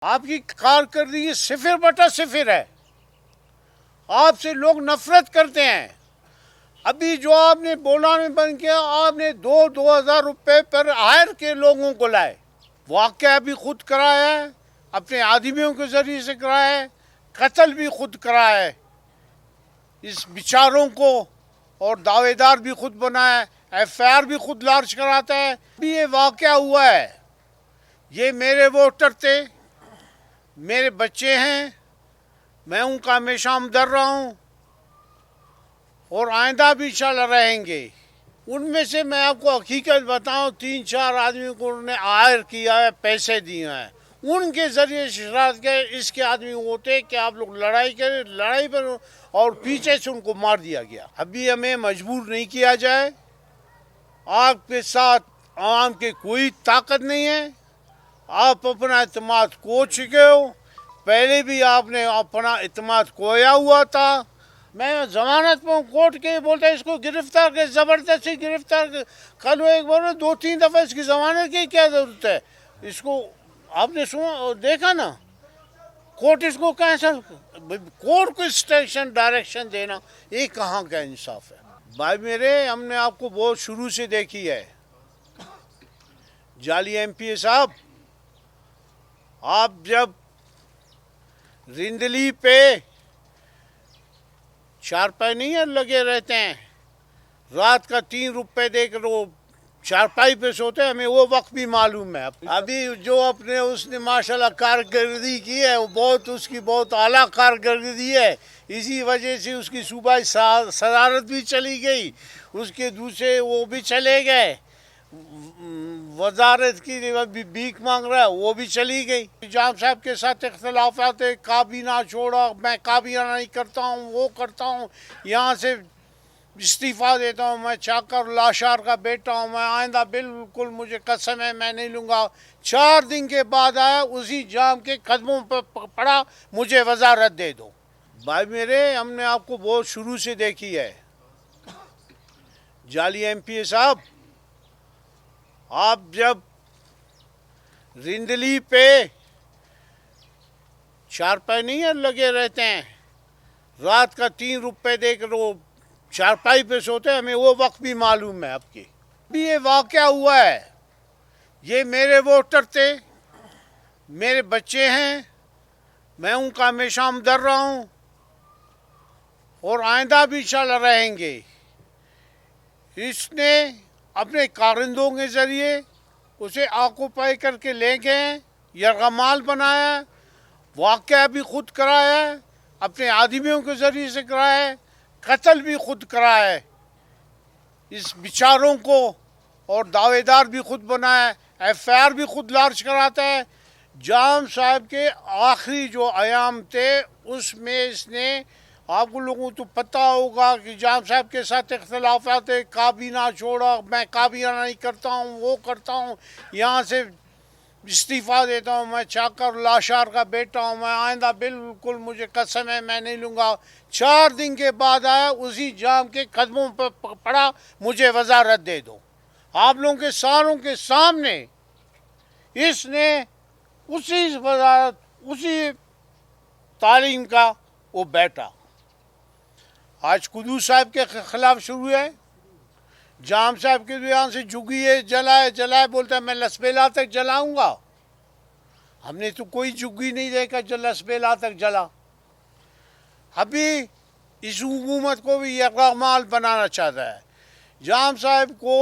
آپ کی کارکردگی 0/0 ہے. آپ سے لوگ نفرت کرتے ہیں. ابھی جو آپ نے بولانے بند کیا، آپ نے 2,000 روپے پر ہائر کے لوگوں کو لائے. واقعہ بھی خود کرایا ہے، اپنے آدمیوں کے ذریعے سے کرایا ہے، قتل بھی خود کرایا ہے. اس بیچاروں کو اور دعوے دار بھی خود بنایا ہے، FIR بھی خود لارج کراتا ہے. ابھی یہ واقعہ ہوا ہے. یہ میرے ووٹر تھے، میرے بچے ہیں، میں ان کا ہمیشہ ہمدرد رہا ہوں اور آئندہ بھی انشاءاللہ رہیں گے. ان میں سے میں آپ کو حقیقت بتاؤں، 3-4 آدمیوں کو انہوں نے ہائر کیا ہے، پیسے دیے ہیں. ان کے ذریعے شرارت کے اس کے آدمی ہوتے کہ آپ لوگ لڑائی کریں، لڑائی پر، اور پیچھے سے ان کو مار دیا گیا. ابھی ہمیں مجبور نہیں کیا جائے. آپ کے ساتھ عوام کی کوئی طاقت نہیں ہے. آپ اپنا اعتماد کھو چکے ہو. پہلے بھی آپ نے اپنا اعتماد کھویا ہوا تھا. میں ضمانت میں کورٹ کے بولتا ہے اس کو گرفتار کر، زبردستی گرفتار کر. کل وہ ایک بول رہے 2-3 دفعہ اس کی ضمانت کی کیا ضرورت ہے. اس کو آپ نے سنا دیکھا نا، کورٹ اس کو کیسا، کورٹ کو اسٹیشن ڈائریکشن دینا، یہ کہاں کا انصاف ہے. بھائی میرے، ہم نے آپ کو بہت شروع سے دیکھی ہے. جعلی MP صاحب، آپ جب رندلی پہ چارپائی نہیں لگے رہتے ہیں، رات کا 3 روپے دے کر وہ چارپائی پہ سوتے ہیں، ہمیں وہ وقت بھی معلوم ہے. ابھی جو اپنے اس نے ماشاءاللہ کارکردگی کی ہے، وہ اس کی بہت اعلیٰ کارکردگی ہے. اسی وجہ سے اس کی صوبائی صدارت بھی چلی گئی، اس کے دوسرے وہ بھی چلے گئے. وزارت کی بھیک مانگ رہا ہے، وہ بھی چلی گئی. جام صاحب کے ساتھ اختلافات ہے، کابینہ چھوڑا، میں کابینہ نہیں کرتا ہوں، وہ کرتا ہوں، یہاں سے استعفیٰ دیتا ہوں، میں چاکر لاشار کا بیٹا ہوں، میں آئندہ بالکل مجھے قسم ہے میں نہیں لوں گا. 4 دن کے بعد آیا، اسی جام کے قدموں پہ پڑا، مجھے وزارت دے دو. بھائی میرے، ہم نے آپ کو بہت شروع سے دیکھی ہے. جعلی MP صاحب، آپ جب رندلی پہ چارپائی نہیں لگے رہتے ہیں، رات کا 3 روپے دے کر وہ چارپائی پہ سوتے ہیں، ہمیں وہ وقت بھی معلوم ہے آپ کی. ابھی یہ واقعہ ہوا ہے. یہ میرے ووٹر تھے، میرے بچے ہیں، میں ان کا ہمیشہ ہمدرد رہا ہوں اور آئندہ بھی انشاءاللہ رہیں گے. اس نے اپنے کارندوں کے ذریعے اسے آکوپائی کر کے لے گئے، یرغمال بنایا. واقعہ بھی خود کرایا ہے، اپنے آدمیوں کے ذریعے سے کرایا ہے، قتل بھی خود کرایا ہے. اس بیچاروں کو اور دعوے دار بھی خود بنایا ہے، FIR بھی خود لارج کراتا ہے. جام صاحب کے آخری جو ایام تھے اس میں اس نے، آپ کو لوگوں کو تو پتہ ہوگا کہ جام صاحب کے ساتھ اختلافات ہے، کابینہ چھوڑا، میں کابینہ نہیں کرتا ہوں، وہ کرتا ہوں، یہاں سے استعفیٰ دیتا ہوں، میں چاکر لاشار کا بیٹا ہوں، میں آئندہ بالکل مجھے قسم ہے میں نہیں لوں گا. 4 دن کے بعد آیا، اسی جام کے قدموں پہ پڑا، مجھے وزارت دے دو. آپ لوگوں کے ساروں کے سامنے اس نے اسی وزارت، اسی تعلیم کا وہ بیٹا آج قدوس صاحب کے خلاف شروع ہے. جام صاحب کے یہاں سے جگیے جلائے بولتا ہے میں لسبیلا تک جلاؤں گا. ہم نے تو کوئی جگی نہیں دیکھا جو لسبیلا تک جلا. ابھی اس حکومت کو بھی یرغمال بنانا چاہتا ہے. جام صاحب کو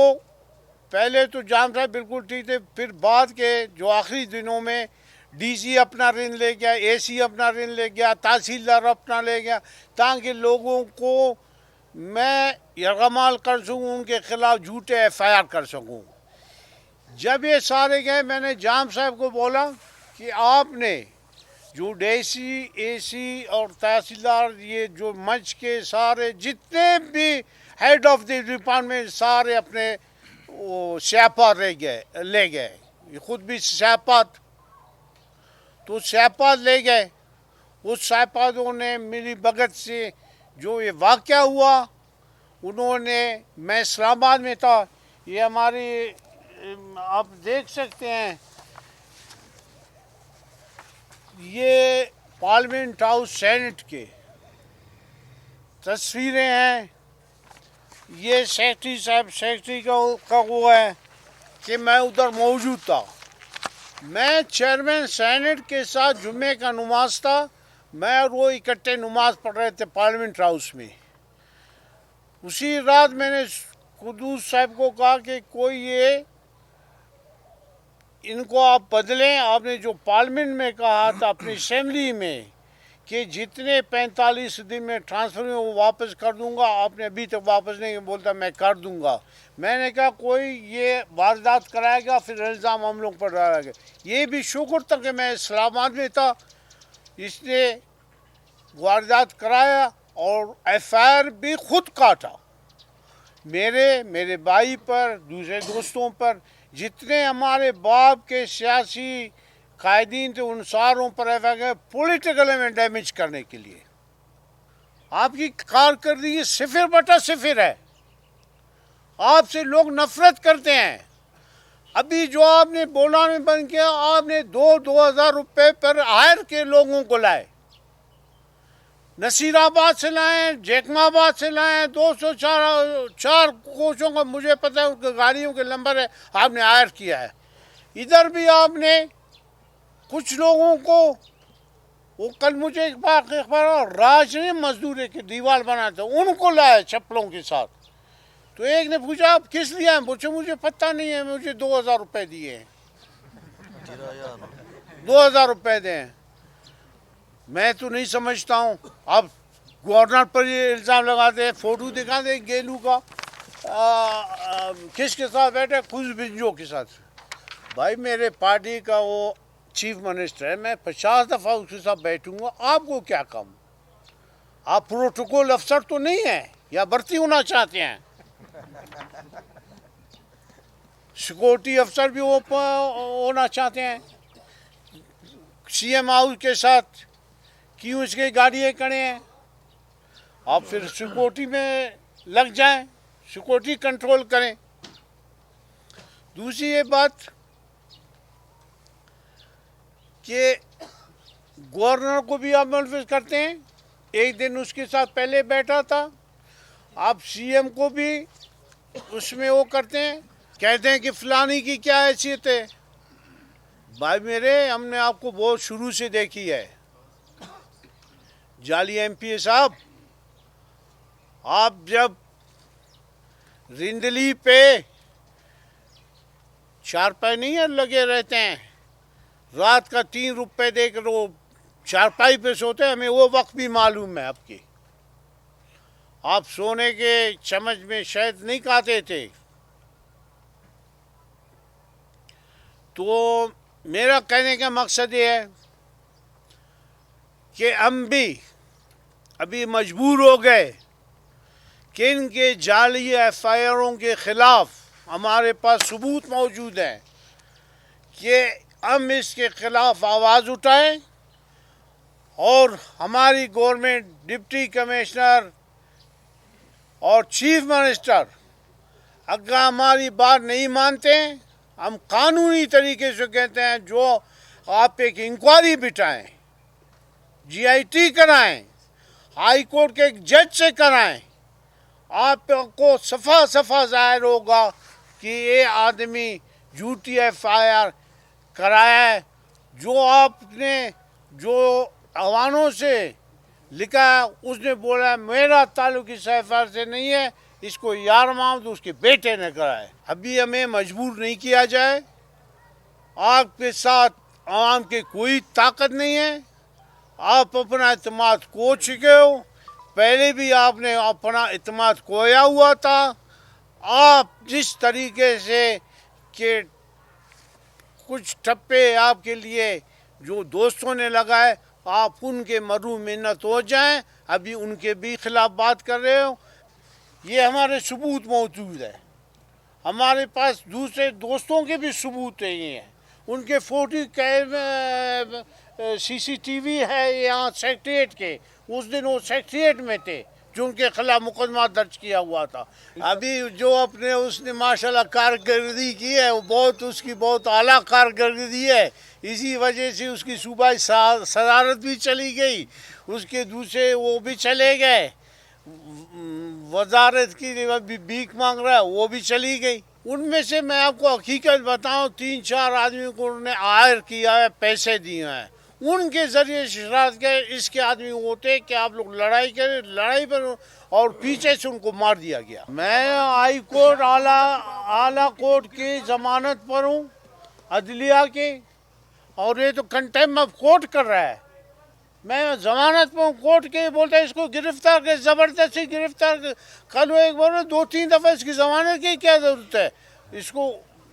پہلے تو جام صاحب بالکل ٹھیک تھے، پھر بعد کے جو آخری دنوں میں DC اپنا رن لے گیا، AC اپنا رن لے گیا، تحصیلدار اپنا لے گیا، تاکہ لوگوں کو میں یرغمال کر سکوں، ان کے خلاف جھوٹے FIR کر سکوں. جب یہ سارے گئے، میں نے جام صاحب کو بولا کہ آپ نے جو DC AC اور تحصیلدار، یہ جو منچ کے سارے جتنے بھی ہیڈ آف دی ڈپارٹمنٹ سارے اپنے وہ سیاپات لے گئے. یہ خود بھی سیاپات، تو سیاپات لے گئے. اس سیاپاتوں نے میری بھگت سے جو یہ واقعہ ہوا، انہوں نے، میں اسلام آباد میں تھا، یہ ہماری آپ دیکھ سکتے ہیں یہ پارلیمنٹ ہاؤس سینٹ کے تصویریں ہیں. یہ سیکرٹری صاحب سیکرٹری کا وہ ہے کہ میں ادھر موجود تھا. میں چیئرمین سینٹ کے ساتھ جمعے کا نماز تھا. میں اور وہ اکٹھے نماز پڑھ رہے تھے پارلیمنٹ ہاؤس میں. اسی رات میں نے قدوس صاحب کو کہا کہ کوئی یہ ان کو آپ بدلیں. آپ نے جو پارلیمنٹ میں کہا تھا اپنی اسمبلی میں کہ جتنے 45 دن میں ٹرانسفر میں وہ واپس کر دوں گا, آپ نے ابھی تک واپس نہیں بولتا میں کر دوں گا. میں نے کہا کوئی یہ واردات کرائے گا پھر الزام ہم لوگ پر ڈالا گا. یہ بھی شکر تھا کہ میں اسلام آباد میں تھا, اس نے واردات کرایا اور ایف آئی آر بھی خود کاٹا میرے بھائی پر, دوسرے دوستوں پر. جتنے ہمارے باپ کے سیاسی قائدین تھے ان ساروں پر ایف آئی آر پولیٹیکل میں ڈیمیج کرنے کے لیے. آپ کی کارکردگی 0/0 ہے. آپ سے لوگ نفرت کرتے ہیں. ابھی جو آپ نے بولانے بند کیا, آپ نے 2,000 روپے پر ہائر کے لوگوں کو لائے. نصیر آباد سے لائیں, جیکما آباد سے لائیں, 204 کوچوں کا مجھے پتہ ہے ان کے گاڑیوں کے نمبر ہے, آپ نے ہائر کیا ہے. ادھر بھی آپ نے کچھ لوگوں کو, وہ کل مجھے اخبار راج نے مزدور کی دیوار بنا تھا ان کو لایا چپلوں کے ساتھ. تو ایک نے پوچھا آپ کس لیے ہیں, مجھے پتہ نہیں ہے, مجھے 2,000 روپے دیے ہیں, 2,000 روپے دیں. میں تو نہیں سمجھتا ہوں. اب گورنر پر یہ الزام لگاتے ہیں, فوٹو دکھاتے ہیں گیلو کا کس کے ساتھ بیٹھے, خوش بنجو کے ساتھ. بھائی میرے پارٹی کا وہ چیف منسٹر ہے, میں 50 دفعہ اس کے ساتھ بیٹھوں گا, آپ کو کیا کام؟ آپ پروٹوکول افسر تو نہیں ہیں یا بھرتی ہونا چاہتے ہیں؟ سیکورٹی افسر بھی وہ ہونا چاہتے ہیں. سی ایم ہاؤس کے ساتھ کیوں اس کے گاڑیاں کھڑے ہیں؟ آپ پھر سیکورٹی میں لگ جائیں, سیکورٹی کنٹرول کریں. دوسری یہ بات کہ گورنر کو بھی آپ ملوث کرتے ہیں. ایک دن اس کے ساتھ پہلے بیٹھا تھا, آپ سی ایم کو بھی اس میں وہ کرتے ہیں, کہتے ہیں کہ فلانی کی کیا حیثیت ہے. بھائی میرے, ہم نے آپ کو بہت شروع سے دیکھی ہے. جعلی ایم پی اے صاحب, آپ جب رندلی پہ 4 پائے نہیں لگے رہتے ہیں, رات کا 3 روپے دے کر وہ 4 پائی پہ سوتے ہیں, ہمیں وہ وقت بھی معلوم ہے آپ کی. آپ سونے کے چمچ میں شہد نہیں کھاتے تھے. تو میرا کہنے کا مقصد یہ ہے کہ ہم بھی ابھی مجبور ہو گئے کہ ان کے جعلی ایف آئی آروں کے خلاف ہمارے پاس ثبوت موجود ہیں کہ ہم اس کے خلاف آواز اٹھائیں, اور ہماری گورنمنٹ, ڈپٹی کمشنر اور چیف منسٹر اگر ہماری بات نہیں مانتے, ہم قانونی طریقے سے کہتے ہیں جو آپ ایک انکوائری بٹھائیں, جی آئی ٹی کرائیں, ہائی کورٹ کے ایک جج سے کرائیں. آپ کو صفحہ ظاہر ہوگا کہ یہ آدمی جھوٹی ایف آئی آر کرایا ہے. جو آپ نے جو عوانوں سے لکھا ہے اس نے بولا میرا تعلق اس ایف آئی آر سے نہیں ہے, اس کو یار محمد اس کے بیٹے نے کرایا ہے. ابھی ہمیں مجبور نہیں کیا جائے. آپ کے ساتھ عوام کی کوئی طاقت نہیں ہے. آپ اپنا اعتماد کھو چکے ہو, پہلے بھی آپ نے اپنا اعتماد کھویا ہوا تھا. آپ جس طریقے سے کہ کچھ ٹھپے آپ کے لیے جو دوستوں نے لگائے, آپ ان کے مرو منت ہو جائیں. ابھی ان کے بھی خلاف بات کر رہے ہو. یہ ہمارے ثبوت موجود ہے, ہمارے پاس دوسرے دوستوں کے بھی ثبوت نہیں ہیں. ان کے فوٹو سی سی ٹی وی ہے یہاں سیکریٹریٹ کے, اس دن وہ سیکریٹریٹ میں تھے, جن کے خلاف مقدمہ درج کیا ہوا تھا. ابھی جو اپنے اس نے ماشاءاللہ کارکردگی کی ہے وہ اس کی بہت اعلیٰ کارکردگی ہے. اسی وجہ سے اس کی صوبائی صدارت بھی چلی گئی, اس کے دوسرے وہ بھی چلے گئے, وزارت کی بھیک مانگ رہا ہے وہ بھی چلی گئی. ان میں سے میں آپ کو حقیقت بتاؤں 3-4 آدمیوں کو انہوں نے ہائر کیا ہے, پیسے دیے ہیں, ان کے ذریعے شرارت کے اس کے آدمی ہوتے کہ آپ لوگ لڑائی کریں, لڑائی پر اور پیچھے سے ان کو مار دیا گیا. میں ہائی کورٹ اعلیٰ کورٹ کی ضمانت پر ہوں, عدلیہ کے, اور یہ تو کنٹیم آف کورٹ کر رہا ہے. میں ضمانت پہ ہوں, کورٹ کے بولتا ہے اس کو گرفتار کر, زبردستی گرفتار کر. کل وہ ایک بار 2-3 دفعہ اس کی ضمانت کی کیا ضرورت ہے. اس کو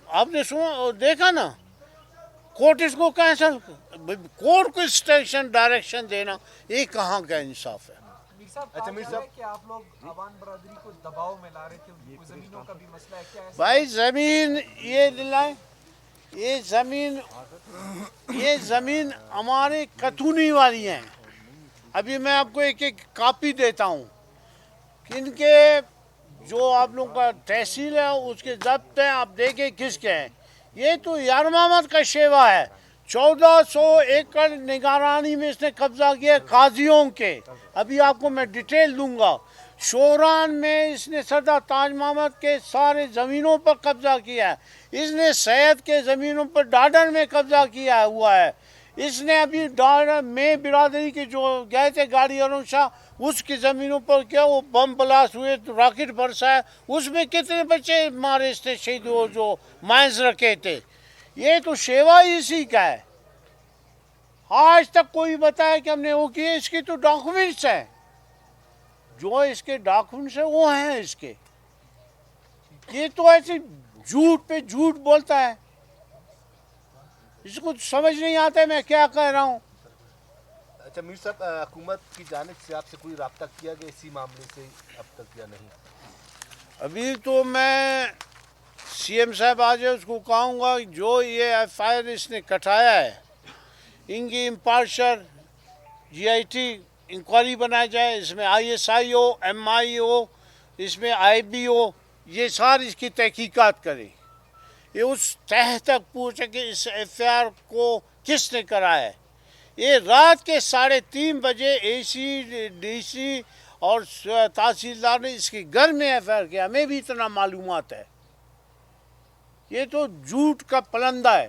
آپ نے سنا دیکھا نا, کورٹ اس کو کیسا, کورٹ کو انسٹرکشن ڈائریکشن دینا, یہ کہاں کا انصاف ہے. اچھا میر صاحب کہ آپ لوگ عوام برادری کو دباؤ میں لا رہے تھے, زمینوں کا بھی مسئلہ ہے کیا ہے؟ بھائی زمین یہ دلائیں, یہ زمین ہمارے قطونی والی ہیں. ابھی میں آپ کو ایک کاپی دیتا ہوں کہ ان کے جو آپ لوگوں کا تحصیل ہے اس کے ضبط ہیں, آپ دیکھیں کس کے ہیں. یہ تو یار محمد کا شیوا ہے. 1400 ایکڑ نگرانی میں اس نے قبضہ کیا قاضیوں کے. ابھی آپ کو میں ڈیٹیل دوں گا. شوران میں اس نے سردار تاج محمد کے سارے زمینوں پر قبضہ کیا ہے. اس نے سید کے زمینوں پر ڈاڈر میں قبضہ کیا ہوا ہے. اس نے ابھی ڈاڈر میں برادری کے جو گئے تھے گاڑی ارون شاہ, اس کی زمینوں پر کیا وہ بم بلاسٹ ہوئے, راکٹ برسا ہے, اس میں کتنے بچے مارے اس نے شہید ہو جو مائنز رکھے تھے. یہ تو شیوا اسی کا ہے. آج تک کوئی بتایا کہ ہم نے وہ کیے, اس کی تو ڈاکومنٹس ہیں, جو اس کے ڈاکومنٹس ہیں وہ ہیں اس کے. یہ تو ایسے جھوٹ پہ جھوٹ بولتا ہے, اس کو سمجھ نہیں آتا ہے میں کیا کہہ رہا ہوں. اچھا میر صاحب, حکومت کی جانب سے آپ سے کوئی رابطہ کیا گیا اسی معاملے سے اب تک یا نہیں؟ ابھی تو میں سی ایم صاحب آ جائے اس کو کہوں گا جو یہ ایف آئی آر اس نے کٹایا ہے ان کی امپارشل GIT انکوائری بنایا جائے. اس میں ISI ہو, MI ہو, اس میں IB ہو, یہ ساری اس کی تحقیقات کرے. یہ اس تہ تک پوچھے کہ اس FIR کو کس نے کرا ہے. یہ رات کے 3:30 بجے AC DC اور تحصیلدار نے اس کے گھر میں FIR کیا. ہمیں بھی اتنا معلومات ہے. یہ تو جھوٹ کا پلندہ ہے.